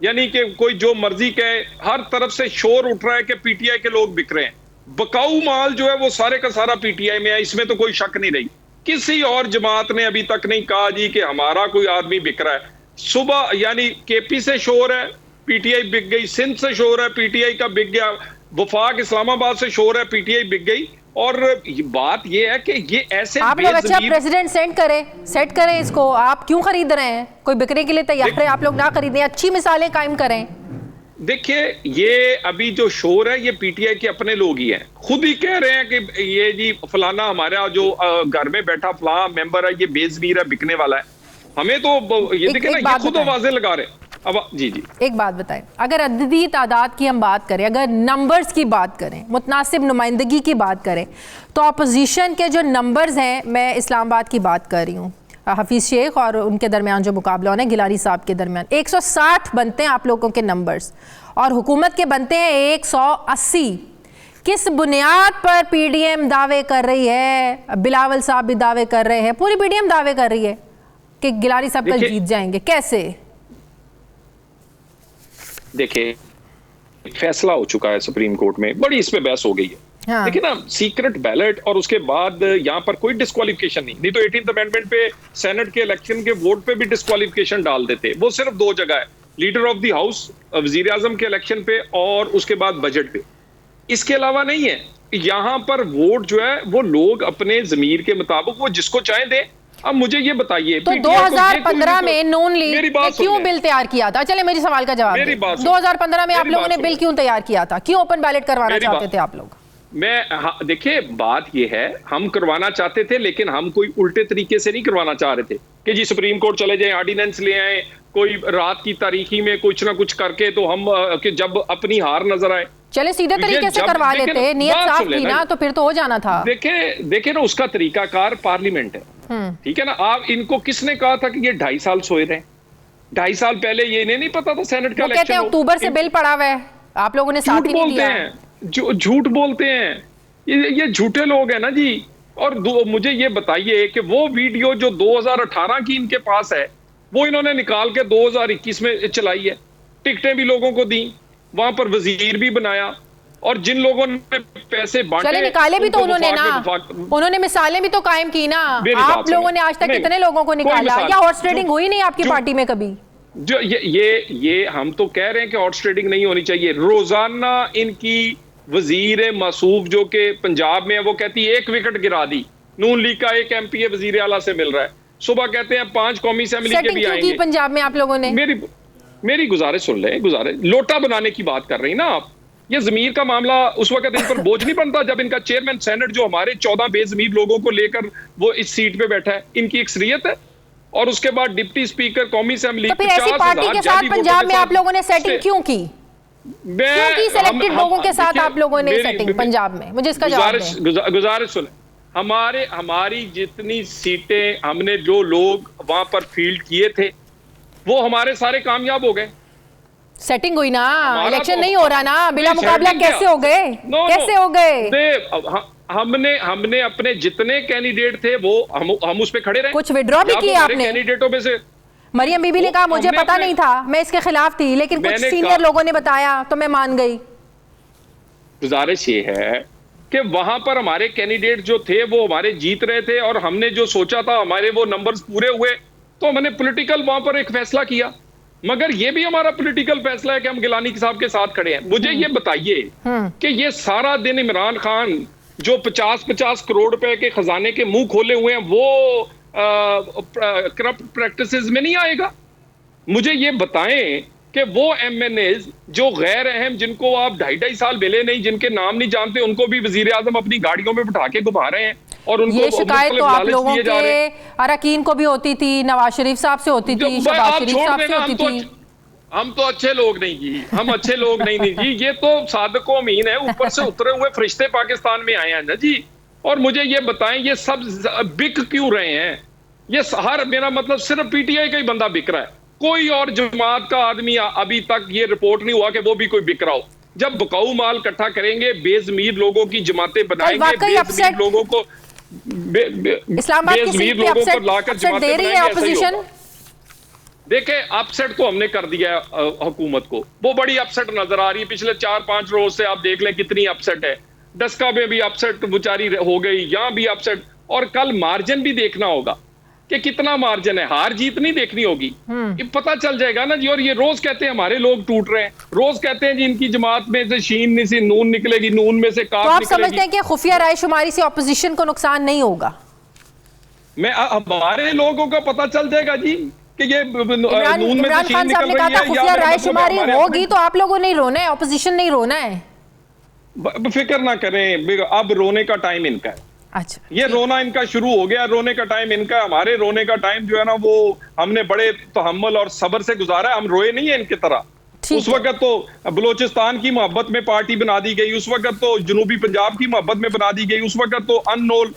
F: यानी कि कोई जो मर्जी कहे, हर तरफ से शोर उठ रहा है कि पीटीआई के लोग बिक रहे हैं। बकाऊ माल जो है वो सारे का सारा पीटीआई में है, इसमें तो कोई शक नहीं रही। किसी और जमात ने अभी तक नहीं कहा जी कि हमारा कोई आदमी बिक रहा है। सुबह यानी केपी से शोर है, पीटीआई बिक गई, सिंध से शोर है, पीटीआई का बिक गया, वफाक इस्लामाबाद से शोर है, पीटीआई बिक गई। और बात ये है कि ये ऐसे
A: आप लोग अच्छा प्रेसिडेंट सेट करें इसको। आप क्यों खरीद रहे हैं? कोई बिकने के लिए तैयार है, आप लोग ना खरीदें, अच्छी मिसालें कायम करें।
F: देखिए, ये अभी जो शोर है ये पीटीआई के अपने लोग ही हैं, खुद ही कह रहे हैं कि ये जी फलाना हमारा जो घर में बैठा फलाना मेंबर है ये बेजमीर है, बिकने वाला है। हमें तो ये देखे ना, ये खुद आवाजें लगा रहे। अब जी
A: एक बात बताएं, अगर अददी तादाद की हम बात करें, अगर नंबर्स की बात करें, मुतनासिब नुमाइंदगी की बात करें, तो अपोजिशन के जो नंबर्स हैं, मैं इस्लामाबाद की बात कर रही हूँ, हफीज़ शेख और उनके दरमियान जो मुकाबला होना है गिलानी साहब के दरमियान 160 बनते हैं आप लोगों के नंबर्स और हुकूमत के बनते हैं 180। किस बुनियाद पर पीडीएम दावे कर रही है? बिलावल साहब भी दावे कर रहे हैं, पूरी पीडीएम दावे कर रही है कि गिलानी साहब कल जीत जाएंगे। कैसे?
F: देखिए, फैसला हो चुका है सुप्रीम कोर्ट में, बड़ी इसमें बहस हो गई है। हाँ। देखिए ना, सीक्रेट बैलेट और उसके बाद यहाँ पर कोई डिस्क्वालिफिकेशन नहीं तो 18th अमेंडमेंट पे सेनेट के इलेक्शन के वोट पे भी डिस्क्वालिफिकेशन डाल देते। वो सिर्फ दो जगह है, लीडर ऑफ द हाउस वजीर आजम के इलेक्शन पे और उसके बाद बजट पे। इसके अलावा नहीं है। यहाँ पर वोट जो है वो लोग अपने जमीर के मुताबिक वो जिसको चाहे दे। अब मुझे ये बताइए,
A: तो 2015 में नून लीग ने क्यों बिल तैयार किया था? चले मेरी सवाल का जवाब दें। 2015 में आप लोगों ने बिल क्यों तैयार किया था? क्यों ओपन बैलेट करवाना चाहते थे आप लोग?
F: देखिए, बात ये है, हम करवाना चाहते थे लेकिन हम कोई उल्टे तरीके से नहीं करवाना चाह रहे थे कि जी सुप्रीम कोर्ट चले जाए, ऑर्डिनेंस ले आए, कोई रात की तारीखी में कुछ ना कुछ करके तो हम कि जब अपनी हार नजर आए
A: चले सीधे तरीके से करवा लेते, नियत साफ थी ना, तो फिर तो हो जाना था।
F: देखे ना, उसका तरीकाकार पार्लियामेंट है, ठीक है ना। आप इनको किसने कहा था कि ये 2.5 साल सोए रहे? 2.5 साल पहले ये इन्हें नहीं पता था सेनेट का इलेक्शन
A: अक्टूबर से बिल पड़ा हुआ है, आप लोगों ने साथ ही नहीं दिया।
F: झूठ बोलते हैं, ये झूठे लोग हैं ना जी। और मुझे ये बताइए कि वो वीडियो जो 2018 की इनके पास है वो इन्होंने निकाल के 2021 में चलाई है, टिकटें भी लोगों को दी, वहां पर वजीर भी बनाया और जिन लोगों ने पैसे बांटे,
A: चले निकाले भी तो उन्होंने ना, उन्होंने मिसालें भी तो कायम की ना। आप लोगों ने आज तक कितने लोगों को निकाला? या हॉर्स ट्रेडिंग हुई नहीं आपकी पार्टी में कभी?
F: जो ये हम तो कह रहे हैं कि हॉर्स ट्रेडिंग नहीं होनी चाहिए। रोजाना इनकी वजीर मासूफ जो कि पंजाब में है वो कहती है 1 विकेट गिरा दी, नून लीग का 1 MP वजीर आला से मिल रहा है। सुबह कहते हैं 5 कौमी असेंबली के भी आएंगे।
A: पंजाब में आप लोगों ने
F: मेरी गुजारिश सुन लें, लोटा बनाने की बात कर रही ना आप। ये जमीर का मामला उस वक्त इन पर बोझ नहीं बनता जब इनका चेयरमैन सेनेट जो हमारे 14 बेजमीर लोगों को लेकर वो इस सीट पे बैठा है, इनकी अक्सरियत है। और उसके बाद डिप्टी स्पीकर कौमी असेंबली,
A: तो फिर ऐसी पार्टी के साथ पंजाब में आप लोगों ने सेटिंग क्यों की? क्योंकि सिलेक्टेड लोगों के साथ आप लोगों ने सेटिंग पंजाब में? मुझे इसका जवाब दें।
F: गुजारिश सुने, हमारी जितनी सीटें हमने जो लोग वहां पर फील्ड किए थे वो हमारे सारे कामयाब हो गए।
A: सेटिंग हुई ना,
F: हमारा
A: इलेक्शन
F: तो-
A: नहीं हो रहा ना, बिला
F: नहीं,
A: मुकाबला
F: setting
A: कैसे
F: क्या?
A: हो गए?
F: नो,
A: कैसे हो गए?
F: हमने अपने जितने कैंडिडेट थे वो हम उस पे खड़े रहे।
A: कुछ withdraw भी किया आपने?
F: कैंडिडेटों में से
A: मरियम बीबी ने कहा मुझे
F: हमने
A: पता
F: अपने-
A: नहीं था, मैं इसके खिलाफ थी, लेकिन कुछ
F: मैंने
A: सीनियर
F: कहा-
A: लोगों ने बताया तो मैं मान गई।
F: गुजारिश ये है कि वहां पर हमारे कैंडिडेट जो थे वो हमारे जीत रहे थे और हमने जो सोचा था हमारे वो नंबर्स पूरे हुए, तो हमने पॉलिटिकल वहां पर एक फैसला किया। मगर ये भी हमारा पॉलिटिकल फैसला है कि हम गिलानी साहब के साथ खड़े हैं। मुझे ये बताइए कि ये सारा दिन इमरान खान जो 50-50 करोड़ रुपए के खजाने के मुंह खोले हुए हैं वो करप्ट प्रैक्टिसेस में नहीं आएगा? मुझे ये बताएं कि वो एमएनएज जो गैर अहम, जिनको आप 2.5 साल मिले नहीं, जिनके नाम नहीं जानते, उनको भी वजीर आजम अपनी गाड़ियों में बिठा के घुमा रहे हैं और उनको
A: ये शिकायत तो आप लोगों के अरकान को भी होती थी, नवाज शरीफ साहब से होती थी, शहबाज शरीफ साहब से होती थी।
F: हम तो अच्छे लोग नहीं जी, हम अच्छे लोग नहीं जी, ये तो सादिक व अमीन है, ऊपर से उतरे हुए फरिश्ते पाकिस्तान में आए हैं ना जी। और मुझे ये बताएं ये सब बिक क्यों रहे हैं? ये हर, मेरा मतलब सिर्फ पीटीआई का ही बंदा बिक रहा है, कोई और जमात का आदमी अभी तक ये रिपोर्ट नहीं हुआ कि वो भी कोई बिक रहा हो। जब बकाऊ माल इकट्ठा करेंगे, बेजमीर लोगों की जमातें बनाएंगे, बेजमीर लोगों को बेजमीर लोगों को लाकर जमातें बनाएंगे। देखे अपसेट तो हमने कर दिया है हुकूमत को, वो बड़ी अपसेट नजर आ रही है। पिछले 4-5 रोज से आप देख लें कितनी अपसेट है। डस्का में भी अपसेट बेचारी हो गई, यहाँ भी अपसेट, और कल मार्जिन भी देखना होगा कि कितना मार्जिन है। हार जीत नहीं देखनी होगी, ये पता चल जाएगा ना जी। और ये रोज कहते हैं हमारे लोग टूट रहे हैं, रोज कहते हैं जी इनकी जमात में से शीन से नून निकलेगी, नून में से काफ
A: तो आप
F: निकलेगी।
A: समझते हैं कि खुफिया रायशुमारी से ऑपोजिशन को नुकसान नहीं होगा?
F: हमारे लोगों का पता चल जाएगा जी कि ये नून में
A: इमरान खान साहब ने कहा था खुफिया रायशुमारी होगी तो आप लोगों ने रोना है, ऑपोजिशन नहीं रोना है।
F: फिक्र ना करें, अब रोने का टाइम इनका है।
A: अच्छा,
F: ये रोना इनका शुरू हो गया, रोने का टाइम इनका। हमारे रोने का टाइम जो है ना वो हमने बड़े तहम्मुल और सब्र से गुजारा है, हम रोए नहीं है इनकी तरह। उस वक्त तो बलोचिस्तान की मोहब्बत में पार्टी बना दी गई, उस वक्त तो जनूबी पंजाब की मोहब्बत में बना दी गई, उस वक्त तो अननोन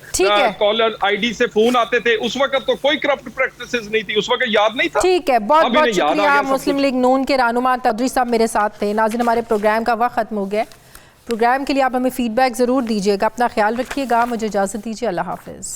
F: कॉलर आईडी से फोन आते थे, उस वक्त तो कोई करप्ट प्रैक्टिसेस नहीं थी, उस वक्त याद नहीं था।
A: ठीक है, बहुत बहुत शुक्रिया। मुस्लिम लीग नून के रहनुमा तबरी साहब मेरे साथ थे। नाज़रीन, हमारे प्रोग्राम का वक्त खत्म हो गया। प्रोग्राम के लिए आप हमें फीडबैक जरूर दीजिएगा। अपना ख्याल रखिएगा। मुझे इजाजत दीजिए। अल्लाह हाफिज।